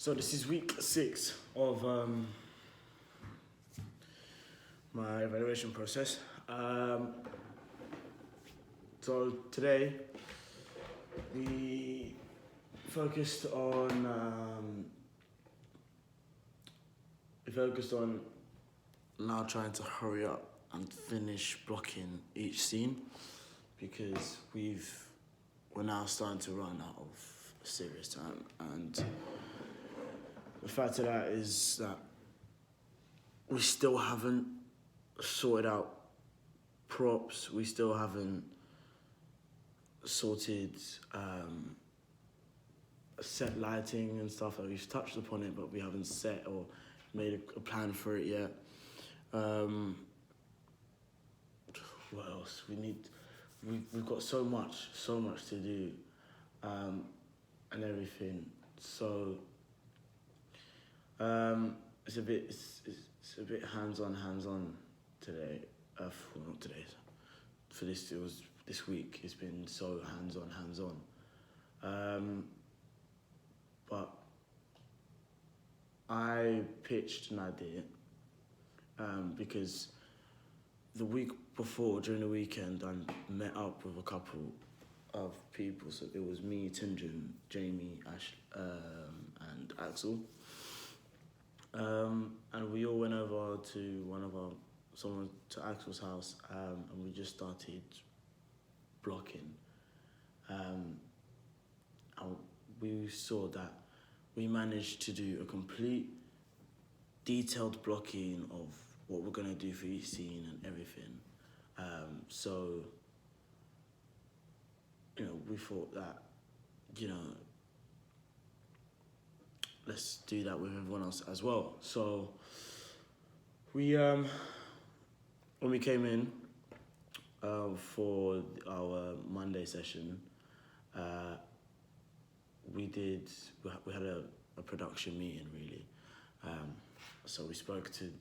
So this is week 6 of my evaluation process. So today we focused on now trying to hurry up and finish blocking each scene because we're now starting to run out of serious time, and the fact of that is that we still haven't sorted out props. We still haven't sorted set lighting and stuff. Like, we've touched upon it, but we haven't set or made a plan for it yet. What else? We've got so much to do, and everything. So it's a bit hands-on today. Well, not today. For this, it was this week. It's been so hands-on. But I pitched an idea because the week before, during the weekend, I met up with a couple of people. So it was me, Tinjun, Jamie, Ash, and Axel. And we all went over to to Axel's house, and we just started blocking. And we saw that we managed to do a complete detailed blocking of what we're gonna do for each scene and everything. So, we thought that, let's do that with everyone else as well. So we, when we came in for our Monday session, we had a production meeting, really. So we spoke to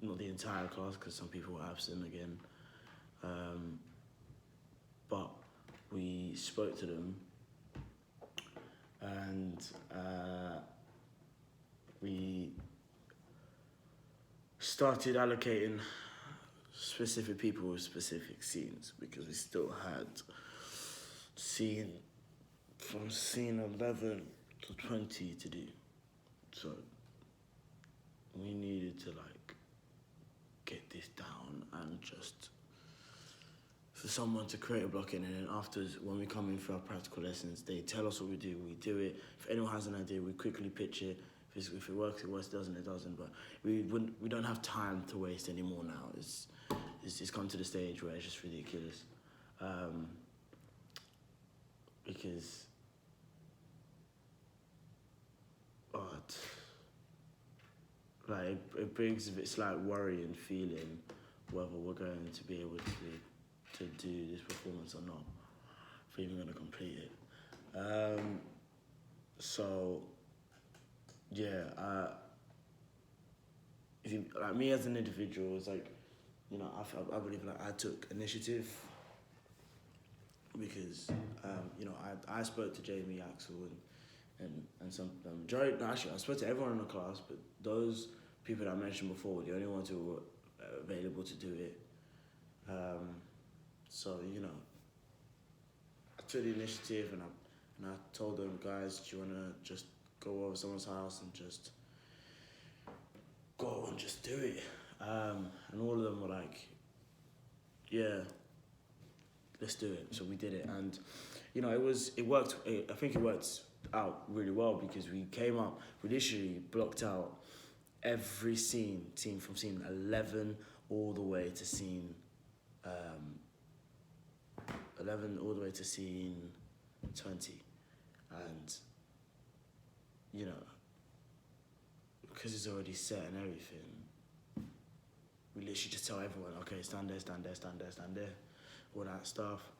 not the entire class because some people were absent again, but we spoke to them, and we started allocating specific people with specific scenes because we still had from scene 11 to 20 to do. So we needed to get this down and just for someone to create a blocking, and then afterwards, when we come in for our practical lessons, they tell us what we do it. If anyone has an idea, we quickly pitch it. If it works, it works. Doesn't, it doesn't. But we don't have time to waste anymore now. It's come to the stage where it's just ridiculous, because it brings a bit slight worrying feeling whether we're going to be able to do this performance or not, if we're even going to complete it. So yeah, me as an individual, it's I believe I took initiative because I spoke to Jamie, Axel, and some actually I spoke to everyone in the class, but those people that I mentioned before were the only ones who were available to do it. So I took the initiative, and I told them, guys, do you wanna just go over someone's house and just go and just do it? And all of them were like, yeah, let's do it. So we did it, and it worked. I think it worked out really well because we literally blocked out every scene from scene 11 all the way to scene 20, and because it's already set and everything, we literally just tell everyone, okay, stand there, all that stuff,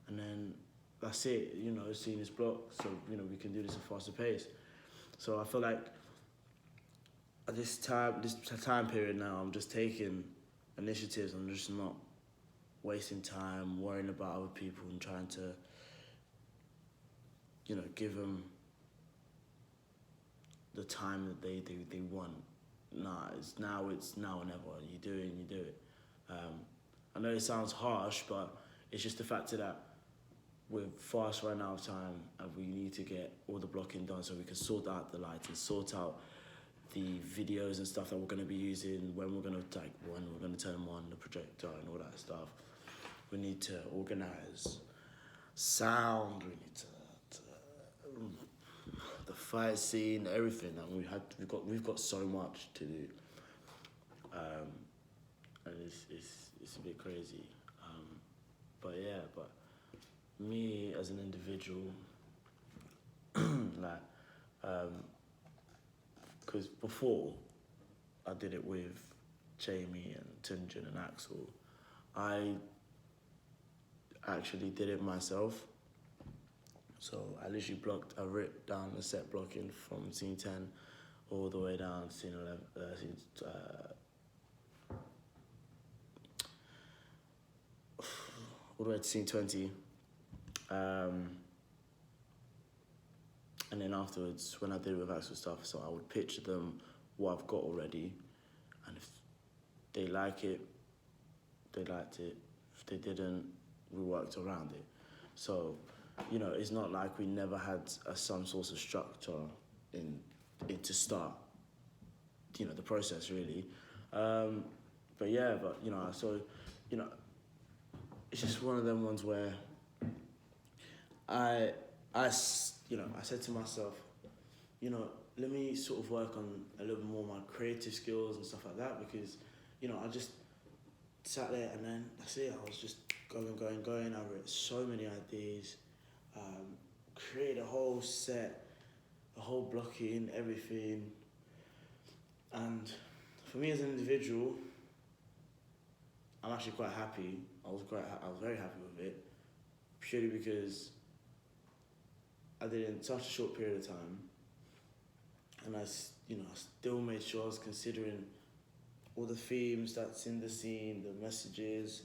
and then that's it. The scene is blocked, so we can do this at a faster pace. So I feel like at this time period now, I'm just taking initiatives. I'm just not wasting time worrying about other people and trying to give them the time that they want. Nah, it's now or never. You do it and you do it. I know it sounds harsh, but it's just the fact that we're fast running out of time and we need to get all the blocking done so we can sort out the lights and sort out the videos and stuff that we're going to be using, when we're going to turn them on, the projector and all that stuff. We need to organise sound, we need to the fight scene, everything, and we've got so much to do, and it's a bit crazy, but me as an individual, like, because before I did it with Jamie and Tunjin and Axel, I actually did it myself. So I literally I ripped down the set blocking from scene 10 all the way down to scene 11, all the way to scene 20. And then afterwards, when I did it with Axel stuff, so I would pitch them what I've got already, and if they like it, they liked it. If they didn't, we worked around it. So, you know, it's not like we never had some sort of structure in to start, you know, the process really. But you know, so, you know, it's just one of them ones where I said to myself, you know, let me sort of work on a little bit more my creative skills and stuff like that, because, you know, I just sat there and then that's it. I was just going. I wrote so many ideas, created a whole set, a whole blocking, everything. And for me as an individual, I'm actually quite happy. I was very happy with it, purely because I did it in such a short period of time, and I still made sure I was considering all the themes that's in the scene, the messages,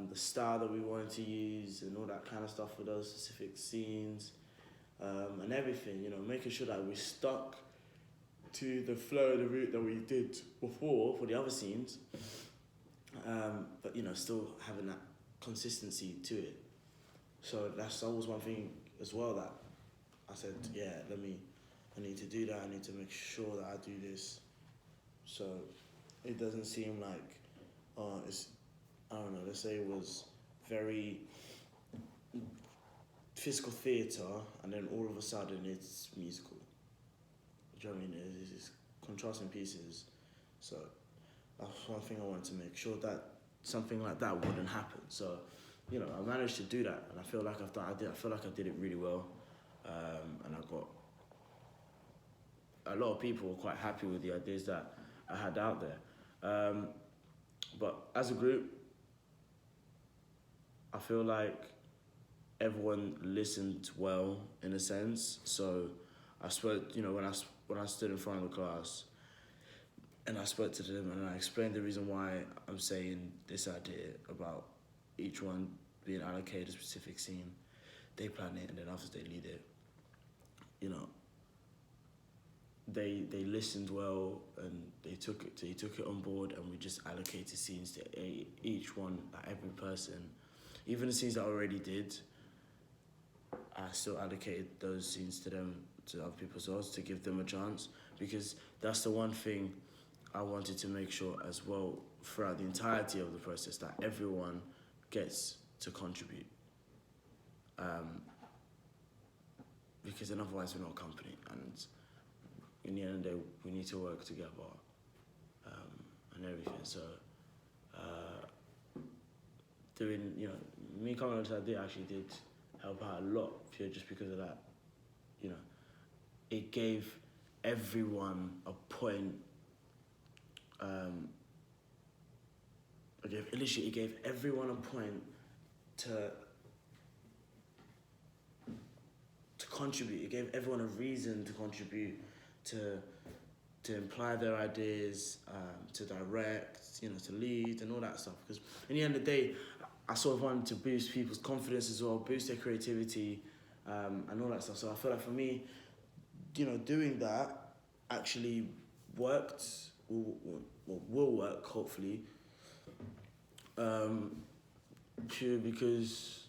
the style that we wanted to use, and all that kind of stuff for those specific scenes, and everything. You know, making sure that we stuck to the flow, the route that we did before for the other scenes, but you know, still having that consistency to it. So that's always one thing as well that I said, yeah, I need to do that. I need to make sure that I do this, so it doesn't seem like, I don't know, let's say it was very physical theatre and then all of a sudden it's musical. Do you know what I mean? It's contrasting pieces. So that's one thing I wanted to make sure that something like that wouldn't happen. So, you know, I managed to do that, and I feel like I feel like I did it really well, and I got a lot of people were quite happy with the ideas that I had out there. But as a group, I feel like everyone listened well in a sense. So I spoke, you know, when I stood in front of the class, and I spoke to them and I explained the reason why I'm saying this idea about each one being allocated a specific scene. They plan it, and then after they lead it, you know, they listened well, and they took it on board, and we just allocated scenes to each one, like every person. Even the scenes that I already did, I still allocated those scenes to them, to other people as well, to give them a chance, because that's the one thing I wanted to make sure as well throughout the entirety of the process, that everyone gets to contribute. Because then otherwise we're not a company, and in the end of the day we need to work together, and everything. So doing, you know, me coming on to that day actually did help out a lot, pure just because of that. You know, it gave everyone a point. It gave everyone a point to contribute. It gave everyone a reason to contribute, to imply their ideas, to direct, you know, to lead and all that stuff. Because in the end of the day, I sort of wanted to boost people's confidence as well, boost their creativity, and all that stuff. So I feel like for me, you know, doing that actually worked, will work hopefully. Pure because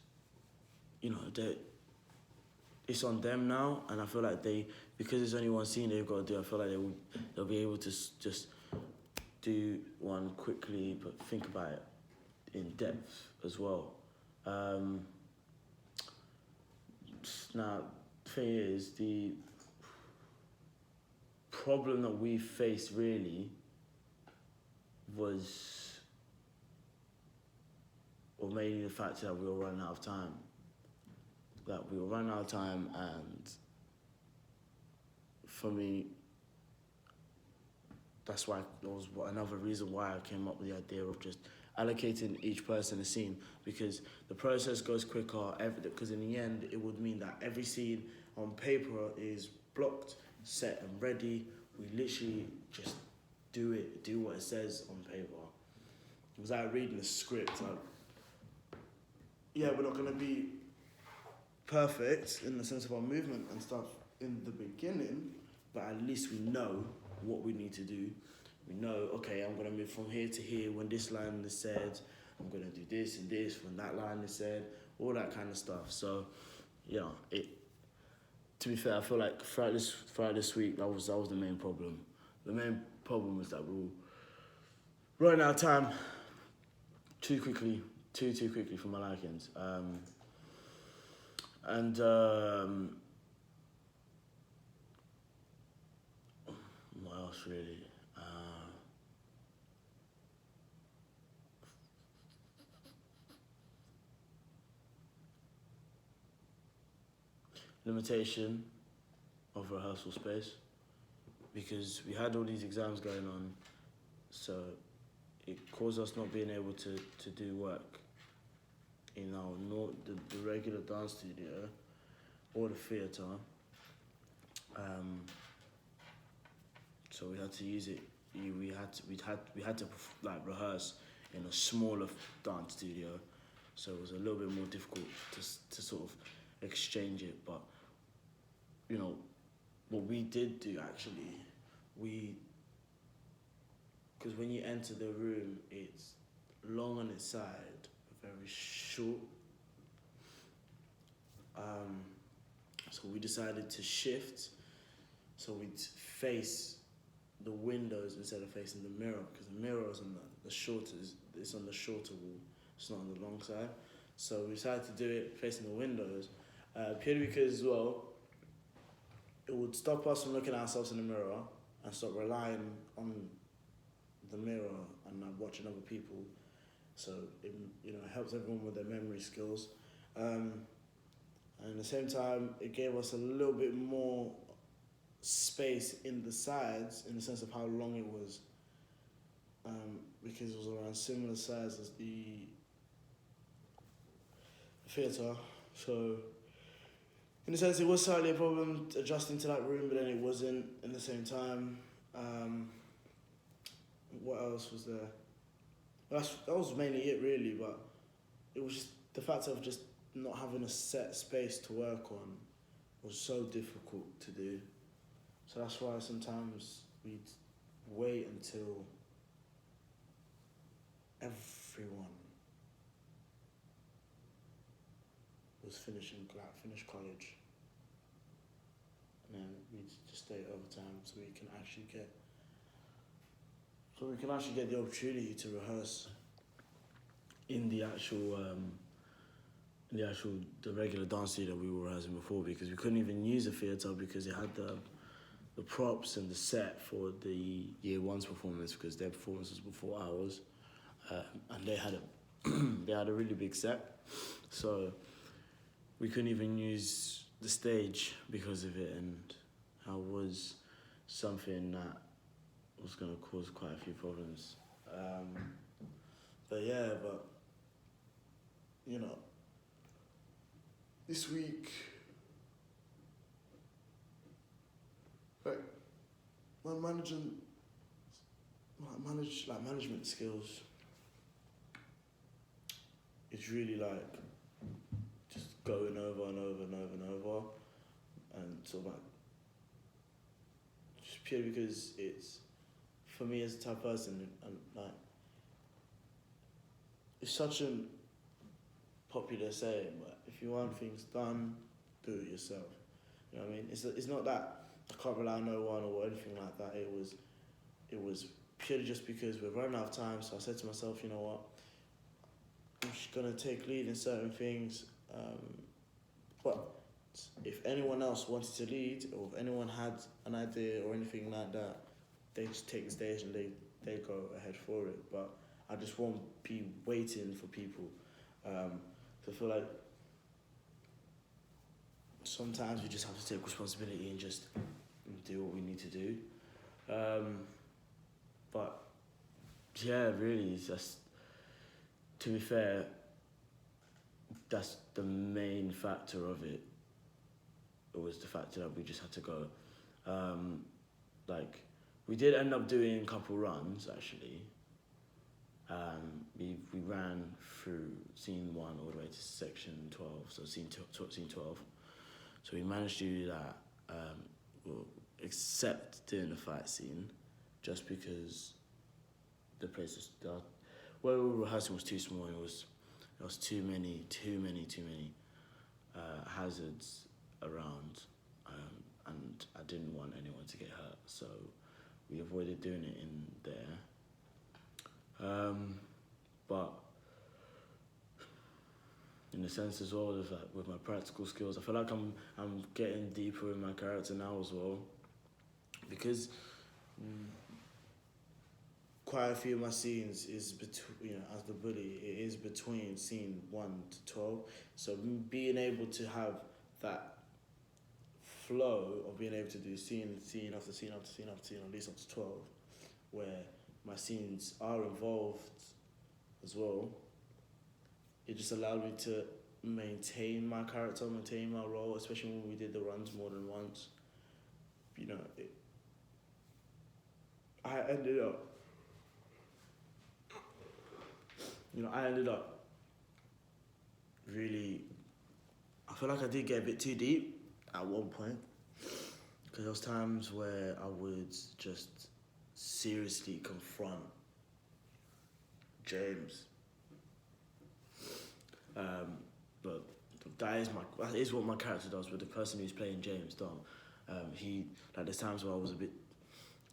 it's on them now, and I feel like because there's only one scene they've got to do. I feel like they'll be able to just do one quickly, but think about it in depth as well. Now, the thing is, the problem that we faced really was, or mainly the fact that we were running out of time. And for me, that's why that was another reason why I came up with the idea of just allocating each person a scene, because the process goes quicker. Because in the end, it would mean that every scene on paper is blocked, set, and ready. We literally just do what it says on paper. It was like reading a script. We're not gonna be perfect in the sense of our movement and stuff in the beginning, but at least we know what we need to do. We know, okay, I'm gonna move from here to here when this line is said. I'm gonna do this and this when that line is said. All that kind of stuff. So, to be fair, I feel like throughout this week, that was the main problem. The main problem was that we were running out of time too quickly for my likings. What else really? Limitation of rehearsal space, because we had all these exams going on, so it caused us not being able to do work in our the regular dance studio or the theatre. So we had to use it. We had to like rehearse in a smaller dance studio, so it was a little bit more difficult to sort of exchange it. But what we did do actually, because when you enter the room, it's long on its side, very short. So we decided to shift, so we'd face the windows instead of facing the mirror, because the mirror is on the shorter, it's on the shorter wall, it's not on the long side. So we decided to do it facing the windows, purely because as well, it would stop us from looking at ourselves in the mirror and stop relying on the mirror and watching other people. So it helps everyone with their memory skills. And at the same time, it gave us a little bit more space in the sides in the sense of how long it was, because it was around similar size as the theatre. So in a sense, it was slightly a problem adjusting to that room, but then it wasn't in the same time. What else was there? That was mainly it really, but it was just the fact of just not having a set space to work on was so difficult to do. So that's why sometimes we'd wait until everyone was finished college, and then we'd just stay overtime so we can actually get the opportunity to rehearse in the regular dance studio that we were rehearsing before, because we couldn't even use the theatre because it had the props and the set for the year one's performance, because their performance was before ours, and they had a really big set, so we couldn't even use the stage because of it, and that was something that was going to cause quite a few problems. This week, my management skills, it's really like just going over and over and over and over, and sort of like just purely because it's, for me as a type of person, and like, it's such a popular saying, but if you want things done, do it yourself. You know what I mean? It's not that I can't rely on no one or anything like that. It was purely just because we're running out of time. So I said to myself, you know what? I'm just gonna take lead in certain things. But if anyone else wanted to lead, or if anyone had an idea or anything like that, they just take the stage and they go ahead for it. But I just won't be waiting for people. So I feel like sometimes we just have to take responsibility and just do what we need to do. But yeah, really, it's just, to be fair, that's the main factor of it. It was the factor that we just had to go. Like, we did end up doing a couple runs, actually. We ran through scene 1 all the way to section 12, so scene 12. So we managed to do that, well, except during the fight scene, just because the place was, where we were rehearsing was too small, and there was too many hazards around, and I didn't want anyone to get hurt, so we avoided doing it in there. But in a sense as well, with my practical skills, I feel like I'm getting deeper in my character now as well, because quite a few of my scenes is between, as the bully, it is between scene 1 to 12. So being able to have that flow of being able to do scene after scene after scene after scene, at least up to 12, where my scenes are involved as well, it just allowed me to maintain my character, maintain my role, especially when we did the runs more than once. You know, I ended up really, I feel like I did get a bit too deep at one point, because there was times where I would just seriously confront James. But that is what my character does, but the person who's playing James don't. There's times where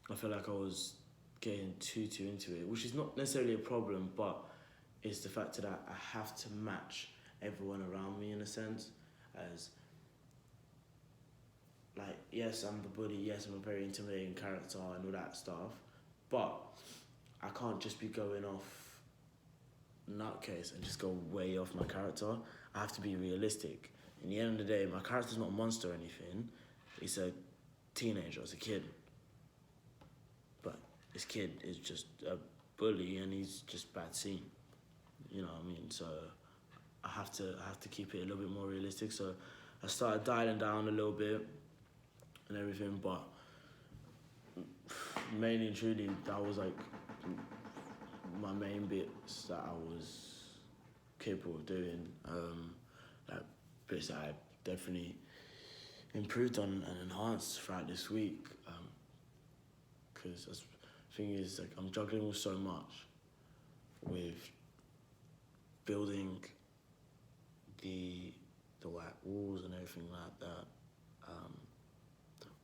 I feel like I was getting too into it, which is not necessarily a problem, but it's the fact that I have to match everyone around me in a sense, as like, yes, I'm the bully, yes, I'm a very intimidating character and all that stuff, but I can't just be going off nutcase and just go way off my character. I have to be realistic. In the end of the day, my character's not a monster or anything. He's a teenager, it's a kid. But this kid is just a bully and he's just bad scene. You know what I mean? So I have to keep it a little bit more realistic. So I started dialing down a little bit and everything, but mainly and truly, that was like my main bits that I was capable of doing. Like bits that I definitely improved on and enhanced throughout this week. Because the thing is, like, I'm juggling with so much, with building the white walls and everything like that,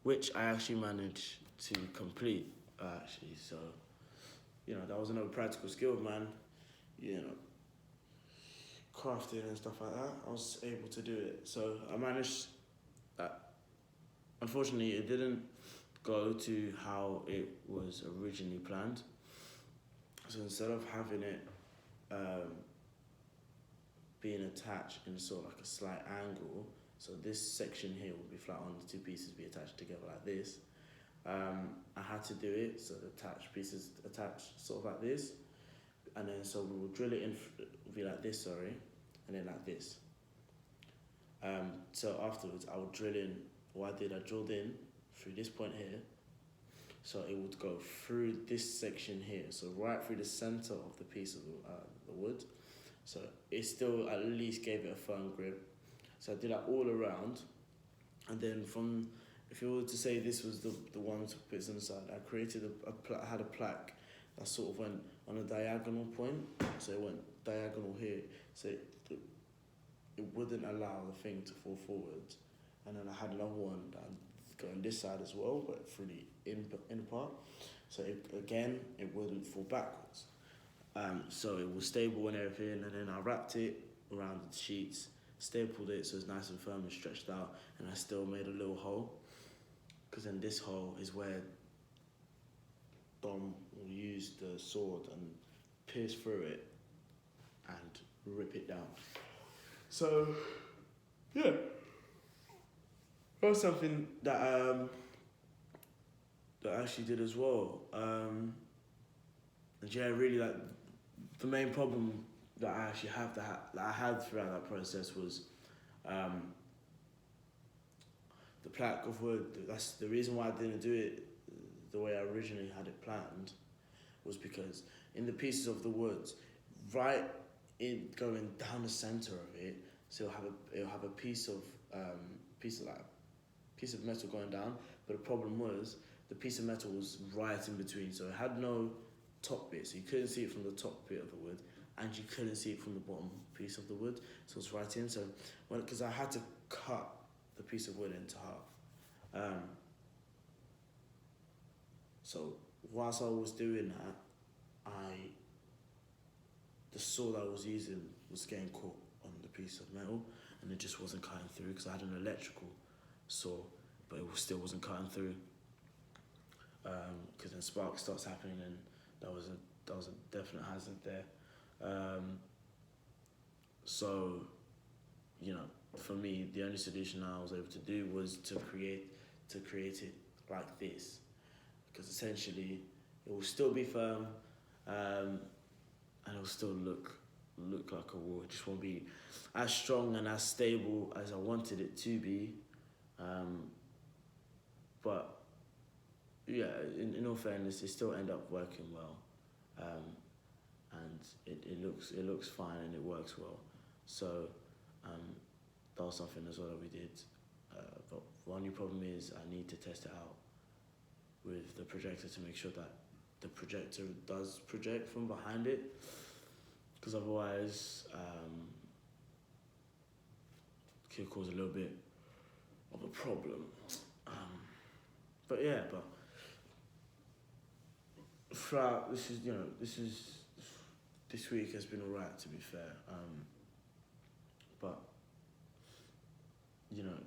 which I actually managed to complete, actually. So, you know, that was another practical skill, man. You know, crafting and stuff like that. I was able to do it. So I managed that. Unfortunately, it didn't go to how it was originally planned. So instead of having it being attached in sort of like a slight angle, so this section here will be flat on, the two pieces be attached together like this. I had to do it so the attached pieces attached sort of like this, and then so we will drill it in, be like this, sorry, and then like this. So afterwards I would drill in, what I did, I drilled in through this point here, so it would go through this section here, so right through the center of the piece of the wood. So it still at least gave it a firm grip. So I did that all around, and then from if you were to say this was the one to put on the side, I created I had a plaque that sort of went on a diagonal point, so it went diagonal here, so it wouldn't allow the thing to fall forward, and then I had another one that go on this side as well, but through the inner part, so it wouldn't fall backwards. So it was stable and everything, and then I wrapped it around the sheets, stapled it so it's nice and firm and stretched out, and I still made a little hole, because then this hole is where Dom will use the sword and pierce through it and rip it down. So, yeah, that was something that that I actually did as well. And yeah, really, like, the main problem that I actually that I had throughout that process was the plaque of wood. That's the reason why I didn't do it the way I originally had it planned, was because in the pieces of the wood, right in going down the center of it, so it'll have a piece of metal going down. But the problem was the piece of metal was right in between, so it had no top bit, so you couldn't see it from the top bit of the wood, and you couldn't see it from the bottom piece of the wood. So it's right in. So because I had to cut the piece of wood into half. So whilst I was doing that, the saw that I was using was getting caught on the piece of metal, and it just wasn't cutting through, because I had an electrical saw, but it still wasn't cutting through. Because then spark starts happening, and that was a definite hazard there. So, you know, for me, the only solution I was able to do was to create it like this, because essentially it will still be firm, and it will still look like a wall. It just won't be as strong and as stable as I wanted it to be. But yeah, in all fairness, it still ended up working well, and it looks fine and it works well. So that was something as well that we did. But the only problem is I need to test it out with the projector to make sure that the projector does project from behind it, because otherwise it could cause a little bit of a problem. But yeah, but throughout this week has been alright, to be fair. But you know,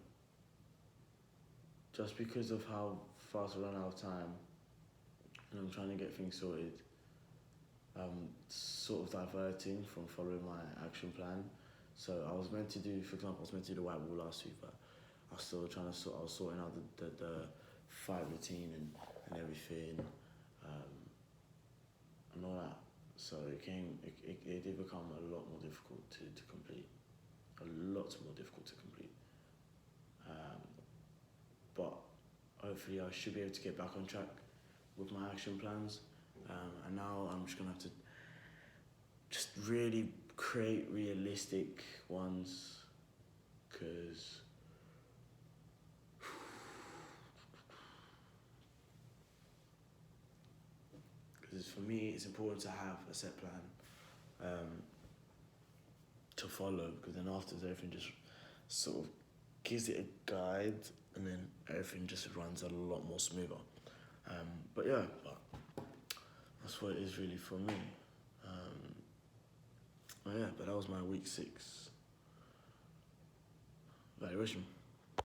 just because of how fast I run out of time, and I'm trying to get things sorted, sort of diverting from following my action plan. So I was meant to do, for example, the white wall last week, but I was still trying to I was sorting out the fight routine and everything, and all that. So it did become a lot more difficult to complete, a lot more difficult to complete. But hopefully I should be able to get back on track with my action plans. And now I'm just gonna have to just really create realistic ones, because for me it's important to have a set plan to follow, because then afterwards everything just sort of gives it a guide, and then everything just runs a lot more smoother. But yeah, that's what it is really for me. But that was my week 6 evaluation.